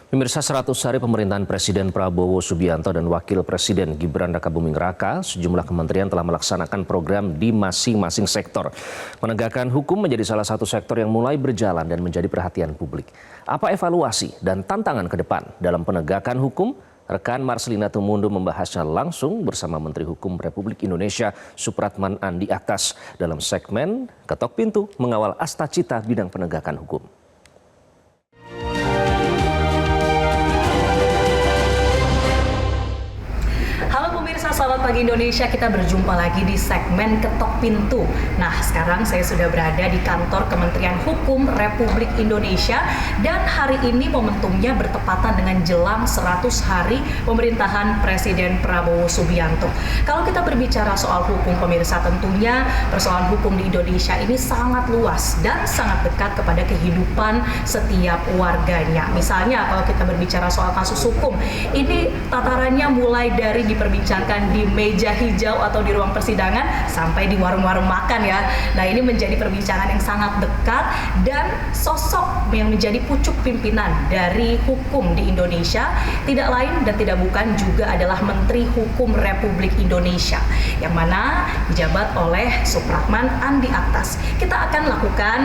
Pemirsa, 100 hari pemerintahan Presiden Prabowo Subianto dan Wakil Presiden Gibran Rakabuming Raka, sejumlah kementerian telah melaksanakan program di masing-masing sektor. Menegakkan hukum menjadi salah satu sektor yang mulai berjalan dan menjadi perhatian publik. Apa evaluasi dan tantangan ke depan dalam penegakan hukum? Rekan Marcelina Tumundo membahasnya langsung bersama Menteri Hukum Republik Indonesia Supratman Andi Aktas dalam segmen Ketok Pintu Mengawal Asta Cita Bidang Penegakan Hukum. Selamat pagi Indonesia, kita berjumpa lagi di segmen Ketok Pintu. Nah, sekarang saya sudah berada di kantor Kementerian Hukum Republik Indonesia dan hari ini momentumnya bertepatan dengan jelang 100 hari pemerintahan Presiden Prabowo Subianto. Kalau kita berbicara soal hukum, pemirsa, tentunya persoalan hukum di Indonesia ini sangat luas dan sangat dekat kepada kehidupan setiap warganya. Misalnya kalau kita berbicara soal kasus hukum, ini tatarannya mulai dari diperbincangkan di meja hijau atau di ruang persidangan sampai di warung-warung makan ya. Nah, ini menjadi perbincangan yang sangat dekat dan sosok yang menjadi pucuk pimpinan dari hukum di Indonesia tidak lain dan tidak bukan juga adalah Menteri Hukum Republik Indonesia yang mana dijabat oleh Supratman Andi Aktas. Kita akan lakukan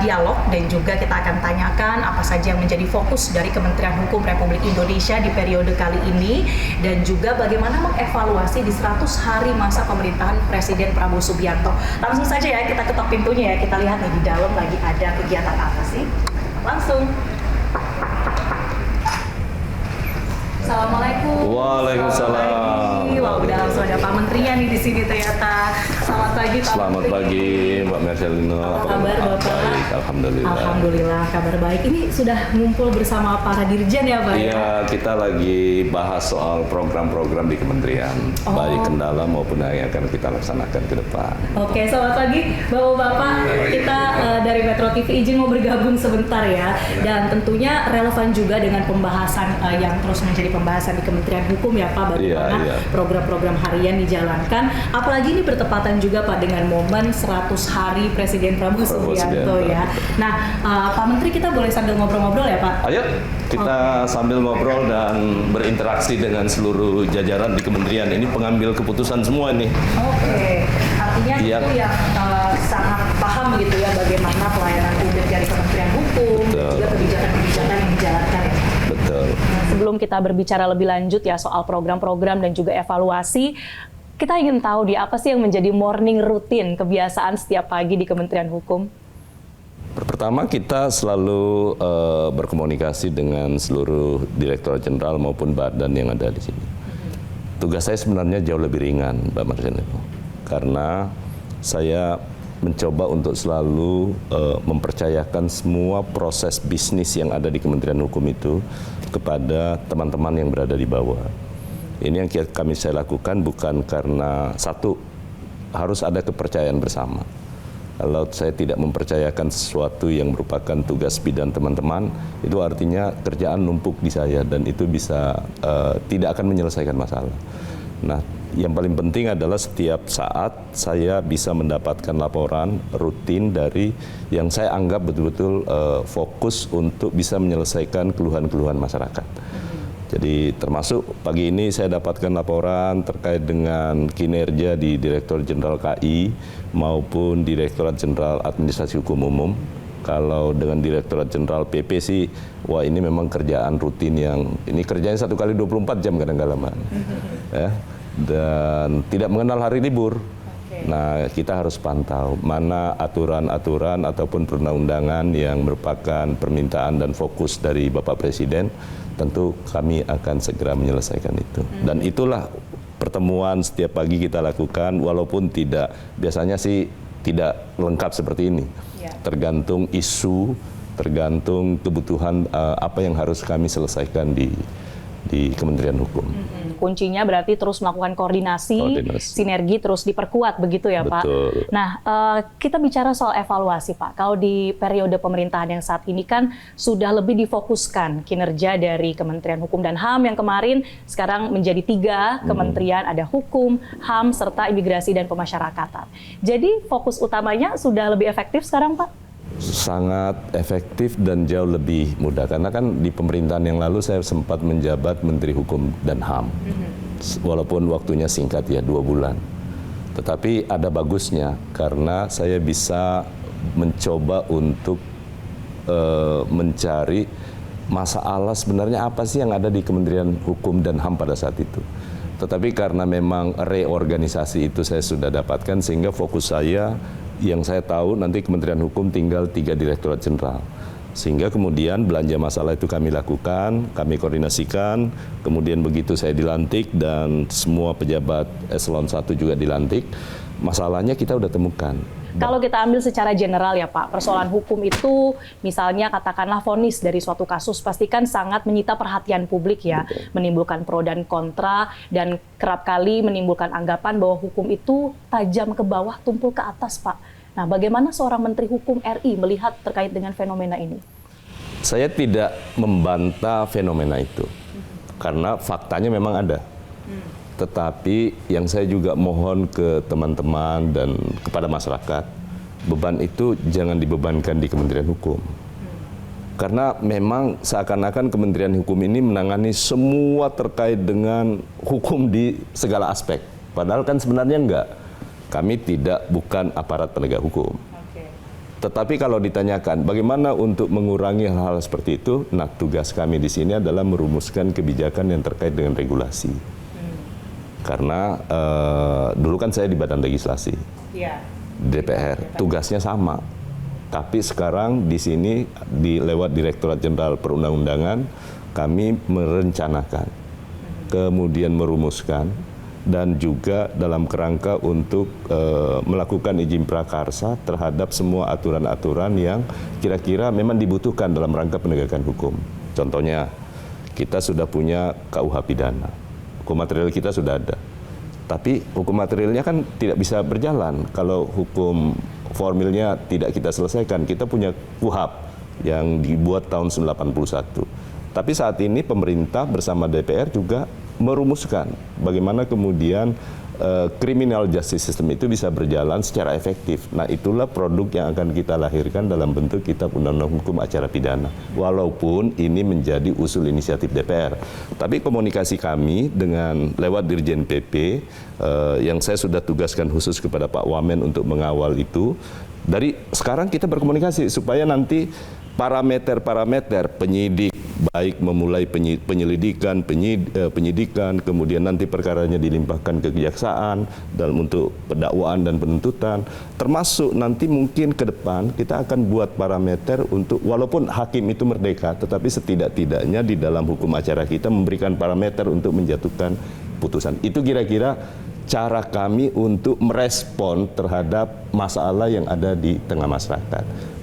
dialog dan juga kita akan tanyakan apa saja yang menjadi fokus dari Kementerian Hukum Republik Indonesia di periode kali ini dan juga bagaimana mengevaluasi di 100 hari masa pemerintahan Presiden Prabowo Subianto. Langsung saja ya kita ketok pintunya ya, kita lihat nih di dalam lagi ada kegiatan apa sih. Langsung. Assalamualaikum. Waalaikumsalam. Wah, udah langsung ada Pak Menterinya nih di sini ternyata. Selamat pagi Pak Selamat Menteri. Pagi Mbak Marcelina. Apa kabar Bapak? Baik, alhamdulillah. Alhamdulillah kabar baik. Ini sudah ngumpul bersama para dirjen ya Pak? Iya, kita lagi bahas soal program-program di kementerian, baik kendala maupun yang akan kita laksanakan ke depan. Oke, selamat pagi Bapak-Bapak. Kita dari Metro TV izin mau bergabung sebentar ya. Dan tentunya relevan juga dengan pembahasan yang terus menjadi pembahasan di Kementerian Hukum ya Pak, bagaimana program-program harian dijalankan. Apalagi ini bertepatan juga Pak dengan momen 100 hari Presiden Prabowo Subianto ya. Nah, Pak Menteri, kita boleh sambil ngobrol-ngobrol ya Pak? Ayo kita sambil ngobrol dan berinteraksi dengan seluruh jajaran di kementerian. Ini pengambil keputusan semua nih. Oke, artinya itu yang sangat paham gitu ya bagaimana pelayanan publik dari Kementerian Hukum dan juga kebijakan-kebijakan yang dijalankan ya. Betul. Sebelum kita berbicara lebih lanjut ya soal program-program dan juga evaluasi, kita ingin tahu di apa sih yang menjadi morning routine kebiasaan setiap pagi di Kementerian Hukum? Pertama, kita selalu berkomunikasi dengan seluruh Direktorat Jenderal maupun badan yang ada di sini. Tugas saya sebenarnya jauh lebih ringan, Mbak Marcelina, karena saya mencoba untuk selalu mempercayakan semua proses bisnis yang ada di Kementerian Hukum itu kepada teman-teman yang berada di bawah. Ini yang saya lakukan bukan karena satu, harus ada kepercayaan bersama. Kalau saya tidak mempercayakan sesuatu yang merupakan tugas bidang teman-teman, itu artinya kerjaan numpuk di saya dan itu bisa tidak akan menyelesaikan masalah. Nah, yang paling penting adalah setiap saat saya bisa mendapatkan laporan rutin dari yang saya anggap betul-betul fokus untuk bisa menyelesaikan keluhan-keluhan masyarakat. Jadi termasuk pagi ini saya dapatkan laporan terkait dengan kinerja di Direktur Jenderal KI maupun Direktorat Jenderal Administrasi Hukum Umum. Kalau dengan Direktorat Jenderal PP sih, wah ini memang kerjaan rutin yang, ini kerjanya 1 kali 24 jam kadang-kadang. Ya, dan tidak mengenal hari libur. Nah, kita harus pantau mana aturan-aturan ataupun perundang-undangan yang merupakan permintaan dan fokus dari Bapak Presiden, tentu kami akan segera menyelesaikan itu. Dan itulah pertemuan setiap pagi kita lakukan, walaupun biasanya sih tidak lengkap seperti ini. Tergantung isu, tergantung kebutuhan apa yang harus kami selesaikan di Kementerian Hukum. Kuncinya berarti terus melakukan koordinasi, sinergi terus diperkuat begitu ya Pak. Betul. Nah, kita bicara soal evaluasi Pak. Kalau di periode pemerintahan yang saat ini kan sudah lebih difokuskan kinerja dari Kementerian Hukum dan HAM yang kemarin sekarang menjadi 3 kementerian, ada Hukum, HAM, serta Imigrasi dan Pemasyarakatan. Jadi fokus utamanya sudah lebih efektif sekarang Pak? Sangat efektif dan jauh lebih mudah karena kan di pemerintahan yang lalu saya sempat menjabat Menteri Hukum dan HAM, walaupun waktunya singkat ya 2 bulan, tetapi ada bagusnya karena saya bisa mencoba untuk mencari masalah sebenarnya apa sih yang ada di Kementerian Hukum dan HAM pada saat itu. Tetapi karena memang reorganisasi itu saya sudah dapatkan sehingga fokus saya yang saya tahu nanti Kementerian Hukum tinggal 3 Direktorat Jenderal. Sehingga kemudian belanja masalah itu kami lakukan, kami koordinasikan, kemudian begitu saya dilantik dan semua pejabat eselon 1 juga dilantik, masalahnya kita udah temukan. Kalau kita ambil secara general ya Pak, persoalan hukum itu misalnya katakanlah vonis dari suatu kasus pastikan sangat menyita perhatian publik ya, menimbulkan pro dan kontra dan kerap kali menimbulkan anggapan bahwa hukum itu tajam ke bawah, tumpul ke atas Pak. Nah, bagaimana seorang Menteri Hukum RI melihat terkait dengan fenomena ini? Saya tidak membantah fenomena itu, karena faktanya memang ada. Tetapi yang saya juga mohon ke teman-teman dan kepada masyarakat, beban itu jangan dibebankan di Kementerian Hukum. Karena memang seakan-akan Kementerian Hukum ini menangani semua terkait dengan hukum di segala aspek. Padahal kan sebenarnya enggak. Kami bukan aparat penegak hukum. Tetapi kalau ditanyakan bagaimana untuk mengurangi hal-hal seperti itu, nah tugas kami di sini adalah merumuskan kebijakan yang terkait dengan regulasi. Karena dulu kan saya di Badan Legislasi, DPR, tugasnya sama. Tapi sekarang di sini lewat Direktorat Jenderal Perundang-undangan, kami merencanakan, kemudian merumuskan, dan juga dalam kerangka untuk melakukan izin prakarsa terhadap semua aturan-aturan yang kira-kira memang dibutuhkan dalam rangka penegakan hukum. Contohnya, kita sudah punya KUH pidana. Hukum material kita sudah ada. Tapi hukum materialnya kan tidak bisa berjalan kalau hukum formilnya tidak kita selesaikan. Kita punya KUHAP yang dibuat tahun 1981. Tapi saat ini pemerintah bersama DPR juga merumuskan bagaimana kemudian criminal justice system itu bisa berjalan secara efektif. Nah, itulah produk yang akan kita lahirkan dalam bentuk kitab undang-undang hukum acara pidana. Walaupun ini menjadi usul inisiatif DPR. Tapi komunikasi kami dengan lewat Dirjen PP yang saya sudah tugaskan khusus kepada Pak Wamen untuk mengawal itu. Dari sekarang kita berkomunikasi supaya nanti parameter-parameter penyidik, baik memulai penyelidikan, penyidikan, kemudian nanti perkaranya dilimpahkan ke kejaksaan dalam untuk pendakwaan dan penuntutan, termasuk nanti mungkin ke depan kita akan buat parameter untuk, walaupun hakim itu merdeka, tetapi setidak-tidaknya di dalam hukum acara kita memberikan parameter untuk menjatuhkan putusan. Itu kira-kira cara kami untuk merespon terhadap masalah yang ada di tengah masyarakat.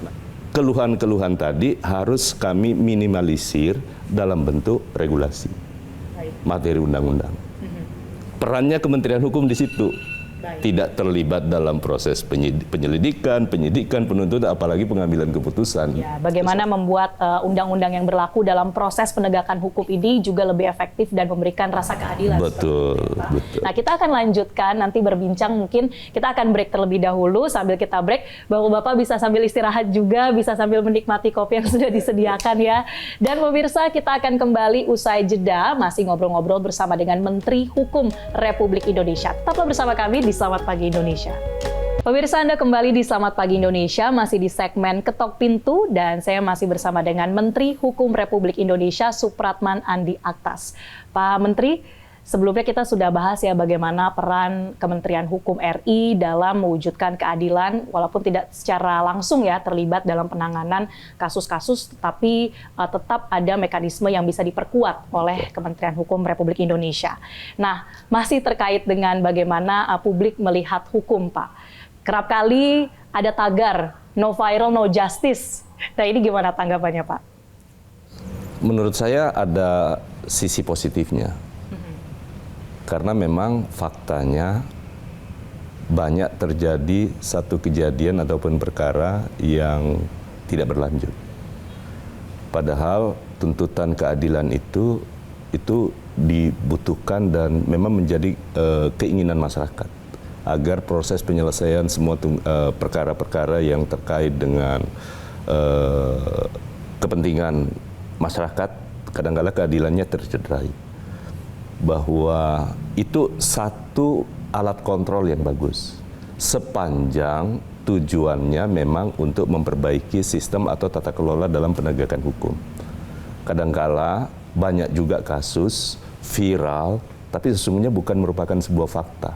Keluhan-keluhan tadi harus kami minimalisir dalam bentuk regulasi, materi undang-undang. Perannya Kementerian Hukum di situ. Tidak terlibat dalam proses penyelidikan, penyidikan, penuntutan, apalagi pengambilan keputusan. Ya, bagaimana membuat undang-undang yang berlaku dalam proses penegakan hukum ini juga lebih efektif dan memberikan rasa keadilan. Betul, betul. Nah, kita akan lanjutkan nanti berbincang, mungkin kita akan break terlebih dahulu. Sambil kita break, Bapak-bapak bisa sambil istirahat juga, bisa sambil menikmati kopi yang sudah disediakan ya. Dan pemirsa, kita akan kembali usai jeda, masih ngobrol-ngobrol bersama dengan Menteri Hukum Republik Indonesia. Tetaplah bersama kami di Selamat Pagi Indonesia. Pemirsa, Anda kembali di Selamat Pagi Indonesia, masih di segmen Ketok Pintu, dan saya masih bersama dengan Menteri Hukum Republik Indonesia, Supratman Andi Aktas. Pak Menteri, sebelumnya kita sudah bahas ya bagaimana peran Kementerian Hukum RI dalam mewujudkan keadilan, walaupun tidak secara langsung ya terlibat dalam penanganan kasus-kasus, tetapi tetap ada mekanisme yang bisa diperkuat oleh Kementerian Hukum Republik Indonesia. Nah, masih terkait dengan bagaimana publik melihat hukum, Pak. Kerap kali ada tagar, no viral, no justice. Nah, ini gimana tanggapannya, Pak? Menurut saya ada sisi positifnya. Karena memang faktanya banyak terjadi satu kejadian ataupun perkara yang tidak berlanjut. Padahal tuntutan keadilan itu dibutuhkan dan memang menjadi keinginan masyarakat agar proses penyelesaian semua perkara-perkara yang terkait dengan kepentingan masyarakat, kadang-kala keadilannya tercederai. Bahwa itu satu alat kontrol yang bagus, sepanjang tujuannya memang untuk memperbaiki sistem atau tata kelola dalam penegakan hukum. Kadangkala banyak juga kasus viral, tapi sesungguhnya bukan merupakan sebuah fakta.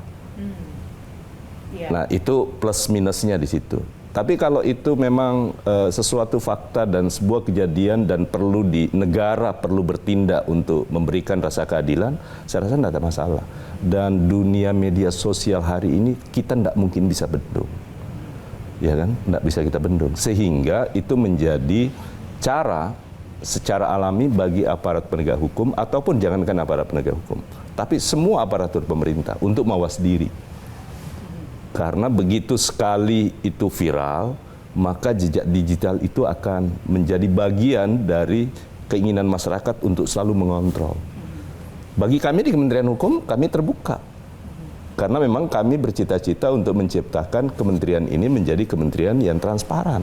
Nah, itu plus minusnya di situ. Tapi kalau itu memang sesuatu fakta dan sebuah kejadian dan perlu negara perlu bertindak untuk memberikan rasa keadilan, saya rasa tidak ada masalah. Dan dunia media sosial hari ini kita tidak mungkin bisa bendung, ya kan? Tidak bisa kita bendung. Sehingga itu menjadi cara secara alami bagi aparat penegak hukum ataupun jangankan aparat penegak hukum, tapi semua aparatur pemerintah untuk mawas diri. Karena begitu sekali itu viral, maka jejak digital itu akan menjadi bagian dari keinginan masyarakat untuk selalu mengontrol. Bagi kami di Kementerian Hukum, kami terbuka. Karena memang kami bercita-cita untuk menciptakan kementerian ini menjadi kementerian yang transparan.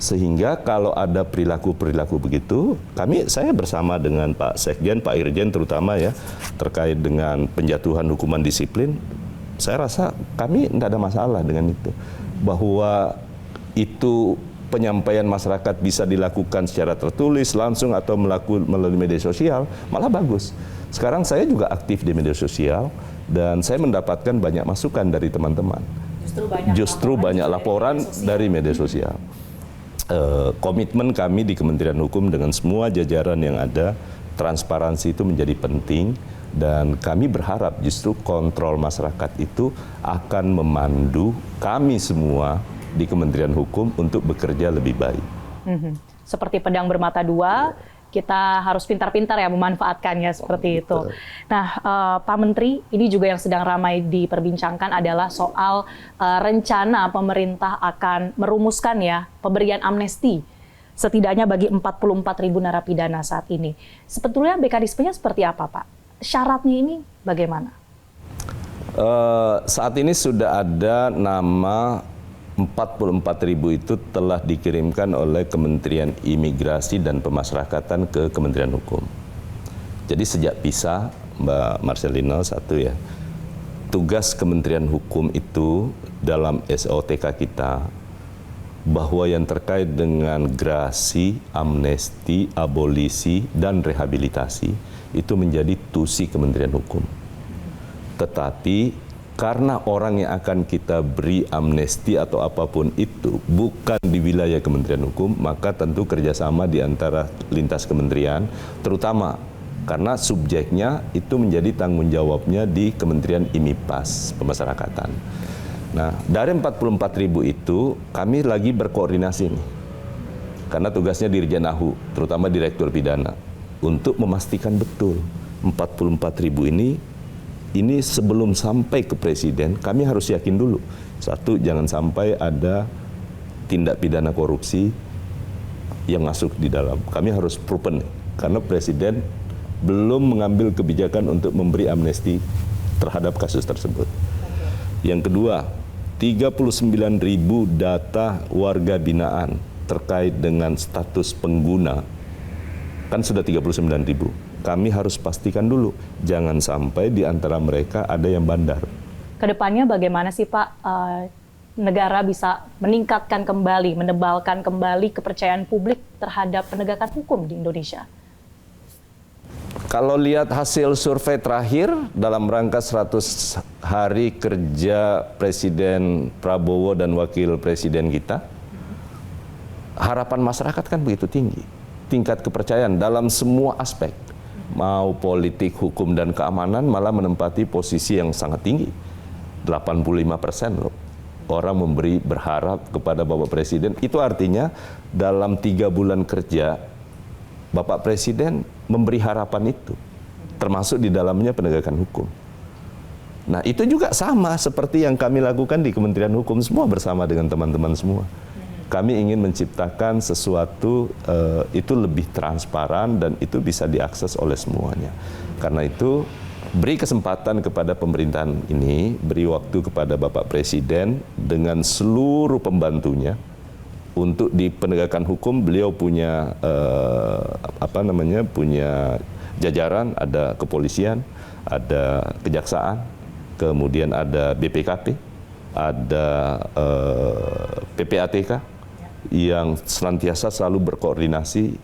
Sehingga kalau ada perilaku-perilaku begitu, saya bersama dengan Pak Sekjen, Pak Irjen terutama ya, terkait dengan penjatuhan hukuman disiplin, saya rasa kami tidak ada masalah dengan itu. Bahwa itu penyampaian masyarakat bisa dilakukan secara tertulis, langsung atau melalui media sosial, malah bagus. Sekarang saya juga aktif di media sosial dan saya mendapatkan banyak masukan dari teman-teman. Justru banyak laporan dari media sosial. Komitmen kami di Kementerian Hukum dengan semua jajaran yang ada, transparansi itu menjadi penting. Dan kami berharap justru kontrol masyarakat itu akan memandu kami semua di Kementerian Hukum untuk bekerja lebih baik. Seperti pedang bermata dua, kita harus pintar-pintar ya memanfaatkannya seperti itu. Nah, Pak Menteri, ini juga yang sedang ramai diperbincangkan adalah soal rencana pemerintah akan merumuskan ya pemberian amnesti setidaknya bagi 44.000 narapidana saat ini. Sebetulnya mekanismenya seperti apa, Pak? Syaratnya ini bagaimana? Saat ini sudah ada nama 44.000 itu telah dikirimkan oleh Kementerian Imigrasi dan Pemasyarakatan ke Kementerian Hukum. Jadi sejak pisah, Mbak Marcelino, satu ya, tugas Kementerian Hukum itu dalam SOTK kita, bahwa yang terkait dengan grasi, amnesti, abolisi, dan rehabilitasi, itu menjadi tusi Kementerian Hukum. Tetapi karena orang yang akan kita beri amnesti atau apapun itu bukan di wilayah Kementerian Hukum, maka tentu kerjasama di antara lintas kementerian, terutama karena subjeknya itu menjadi tanggung jawabnya di Kementerian IMIPAS, Pemasyarakatan. Nah, dari 44.000 itu kami lagi berkoordinasi nih. Karena tugasnya Dirjen AHU, terutama Direktur Pidana, untuk memastikan betul 44.000 ini sebelum sampai ke Presiden, kami harus yakin dulu. Satu, jangan sampai ada tindak pidana korupsi yang masuk di dalam. Kami harus proven, karena Presiden belum mengambil kebijakan untuk memberi amnesti terhadap kasus tersebut. Yang kedua, 39.000 data warga binaan terkait dengan status pengguna, kan sudah 39.000. Kami harus pastikan dulu, jangan sampai di antara mereka ada yang bandar. Kedepannya bagaimana sih Pak, negara bisa meningkatkan kembali, menebalkan kembali kepercayaan publik terhadap penegakan hukum di Indonesia? Kalau lihat hasil survei terakhir dalam rangka 100 hari kerja Presiden Prabowo dan Wakil Presiden kita, harapan masyarakat kan begitu tinggi. Tingkat kepercayaan dalam semua aspek, mau politik, hukum, dan keamanan malah menempati posisi yang sangat tinggi. 85% loh. Orang berharap kepada Bapak Presiden. Itu artinya dalam 3 bulan kerja, Bapak Presiden memberi harapan itu. Termasuk di dalamnya penegakan hukum. Nah, itu juga sama seperti yang kami lakukan di Kementerian Hukum, semua bersama dengan teman-teman semua. Kami ingin menciptakan sesuatu itu lebih transparan dan itu bisa diakses oleh semuanya. Karena itu, beri kesempatan kepada pemerintahan ini, beri waktu kepada Bapak Presiden dengan seluruh pembantunya untuk di penegakan hukum beliau punya punya jajaran, ada kepolisian, ada kejaksaan, kemudian ada BPKP, ada PPATK yang senantiasa selalu berkoordinasi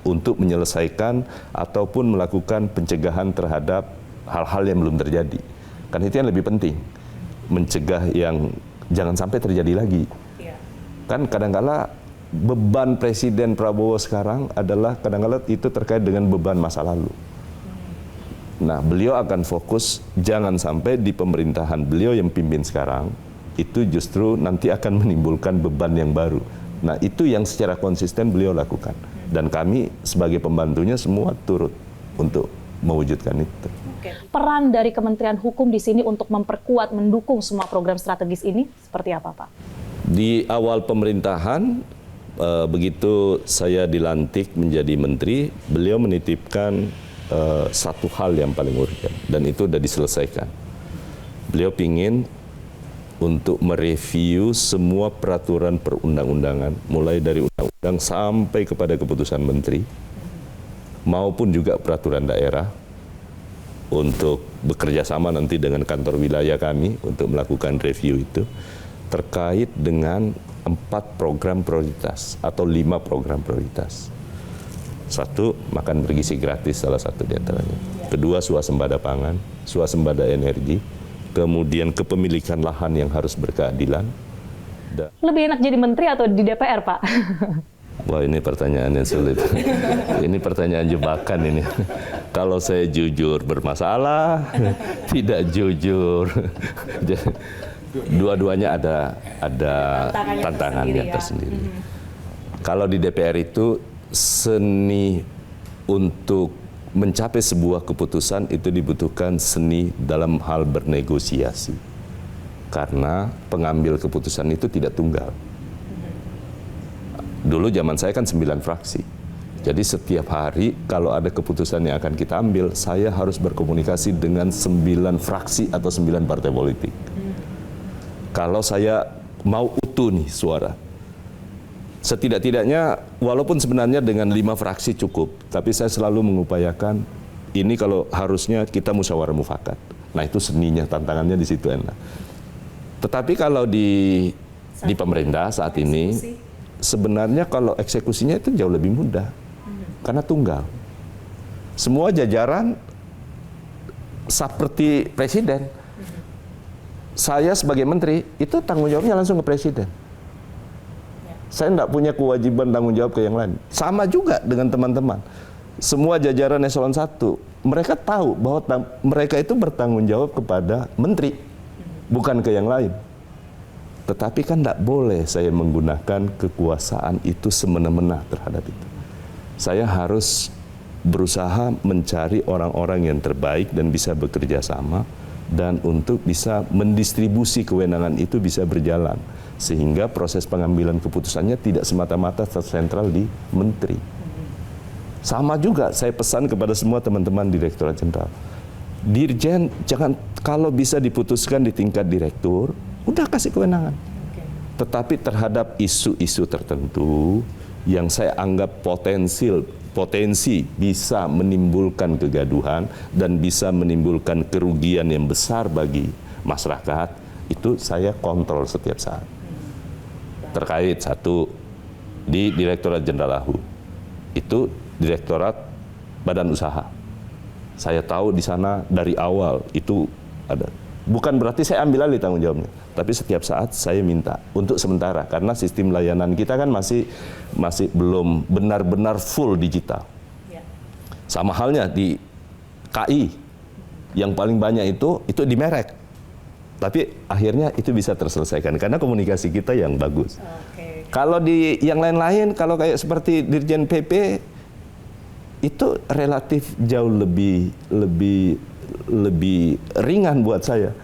untuk menyelesaikan ataupun melakukan pencegahan terhadap hal-hal yang belum terjadi. Kan itu yang lebih penting, mencegah yang jangan sampai terjadi lagi. Kan kadang-kala beban Presiden Prabowo sekarang adalah kadang-kala itu terkait dengan beban masa lalu. Nah, beliau akan fokus jangan sampai di pemerintahan beliau yang pimpin sekarang itu justru nanti akan menimbulkan beban yang baru. Nah, itu yang secara konsisten beliau lakukan. Dan kami sebagai pembantunya semua turut untuk mewujudkan itu. Peran dari Kementerian Hukum di sini untuk memperkuat, mendukung semua program strategis ini seperti apa, Pak? Di awal pemerintahan, begitu saya dilantik menjadi menteri, beliau menitipkan satu hal yang paling urgent, dan itu sudah diselesaikan. Beliau ingin untuk mereview semua peraturan perundang-undangan, mulai dari undang-undang sampai kepada keputusan menteri, maupun juga peraturan daerah, untuk bekerja sama nanti dengan kantor wilayah kami untuk melakukan review itu, terkait dengan 4 program prioritas atau 5 program prioritas. 1, makan bergizi gratis salah satu di antaranya. Kedua, swasembada pangan, swasembada energi, kemudian kepemilikan lahan yang harus berkeadilan. Lebih enak jadi menteri atau di DPR, Pak? Wah, ini pertanyaan yang sulit. Ini pertanyaan jebakan ini. Kalau saya jujur bermasalah, tidak jujur. Dua-duanya ada tantangannya tersendiri. Kalau di DPR itu seni untuk mencapai sebuah keputusan itu dibutuhkan seni dalam hal bernegosiasi. Karena pengambil keputusan itu tidak tunggal. Dulu zaman saya kan 9 fraksi. Jadi setiap hari kalau ada keputusan yang akan kita ambil, saya harus berkomunikasi dengan 9 fraksi atau 9 partai politik. Kalau saya mau utuh nih suara, setidak-tidaknya walaupun sebenarnya dengan 5 fraksi cukup, tapi saya selalu mengupayakan ini kalau harusnya kita musyawarah mufakat. Nah, itu seninya, tantangannya di situ enak. Tetapi kalau di pemerintah saat ini, sebenarnya kalau eksekusinya itu jauh lebih mudah, karena tunggal. Semua jajaran seperti presiden. Saya sebagai menteri, itu tanggung jawabnya langsung ke presiden. Saya tidak punya kewajiban tanggung jawab ke yang lain. Sama juga dengan teman-teman. Semua jajaran eselon 1, mereka tahu bahwa mereka itu bertanggung jawab kepada menteri, bukan ke yang lain. Tetapi kan tidak boleh saya menggunakan kekuasaan itu semena-mena terhadap itu. Saya harus berusaha mencari orang-orang yang terbaik dan bisa bekerja sama, dan untuk bisa mendistribusi kewenangan itu bisa berjalan. Sehingga proses pengambilan keputusannya tidak semata-mata tersentral di menteri. Sama juga saya pesan kepada semua teman-teman Direktorat Jenderal. Dirjen jangan, kalau bisa diputuskan di tingkat direktur, udah kasih kewenangan. Tetapi terhadap isu-isu tertentu yang saya anggap potensi bisa menimbulkan kegaduhan dan bisa menimbulkan kerugian yang besar bagi masyarakat, itu saya kontrol setiap saat. Terkait satu, di Direktorat Jenderal AHU, itu Direktorat Badan Usaha. Saya tahu di sana dari awal itu ada. Bukan berarti saya ambil alih tanggung jawabnya, tapi setiap saat saya minta untuk sementara, karena sistem layanan kita kan masih belum benar-benar full digital. Sama halnya di KI, yang paling banyak itu di merek. Tapi akhirnya itu bisa terselesaikan karena komunikasi kita yang bagus. Kalau di yang lain-lain, kalau kayak seperti Dirjen PP, itu relatif jauh lebih ringan buat saya.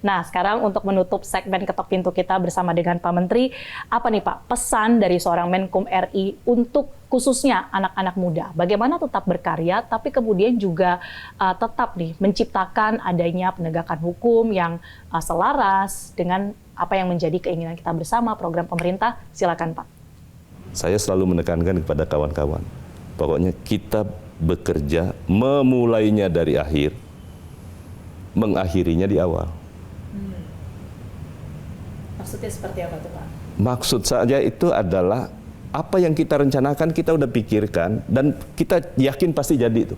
Nah, sekarang untuk menutup segmen Ketok Pintu kita bersama dengan Pak Menteri, apa nih Pak pesan dari seorang Menkum RI untuk khususnya anak-anak muda? Bagaimana tetap berkarya, tapi kemudian juga tetap nih menciptakan adanya penegakan hukum yang selaras dengan apa yang menjadi keinginan kita bersama, program pemerintah. Silakan Pak. Saya selalu menekankan kepada kawan-kawan, pokoknya kita bekerja memulainya dari akhir, mengakhirinya di awal. Maksudnya seperti apa tuh Pak? Maksud saja itu adalah apa yang kita rencanakan kita udah pikirkan dan kita yakin pasti jadi itu.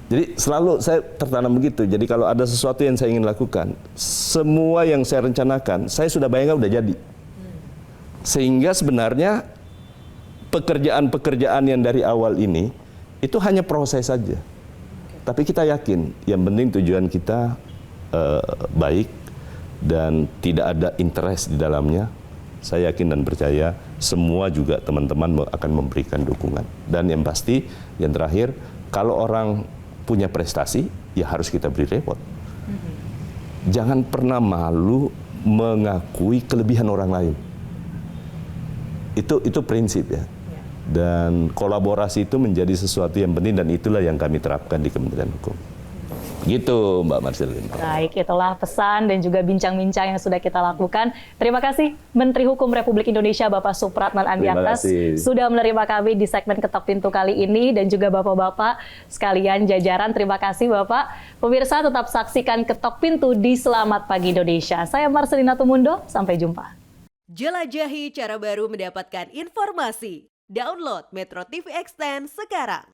Jadi selalu saya tertanam begitu. Jadi kalau ada sesuatu yang saya ingin lakukan, semua yang saya rencanakan, saya sudah bayangkan udah jadi. Sehingga sebenarnya pekerjaan-pekerjaan yang dari awal ini itu hanya proses saja. Tapi kita yakin yang penting tujuan kita baik dan tidak ada interest di dalamnya. Saya yakin dan percaya semua juga teman-teman akan memberikan dukungan. Dan yang pasti, yang terakhir, kalau orang punya prestasi, ya harus kita beri reward. Jangan pernah malu mengakui kelebihan orang lain. Itu prinsip ya. Dan kolaborasi itu menjadi sesuatu yang penting dan itulah yang kami terapkan di Kementerian Hukum. Gitu Mbak Marcelina. Baik, itulah pesan dan juga bincang-bincang yang sudah kita lakukan. Terima kasih Menteri Hukum Republik Indonesia Bapak Supratman Andriantas sudah menerima kami di segmen Ketok Pintu kali ini dan juga Bapak-Bapak sekalian jajaran. Terima kasih Bapak. Pemirsa tetap saksikan Ketok Pintu di Selamat Pagi Indonesia. Saya Marcelina Tumundo, sampai jumpa. Jelajahi cara baru mendapatkan informasi. Download Metro TV Extend sekarang.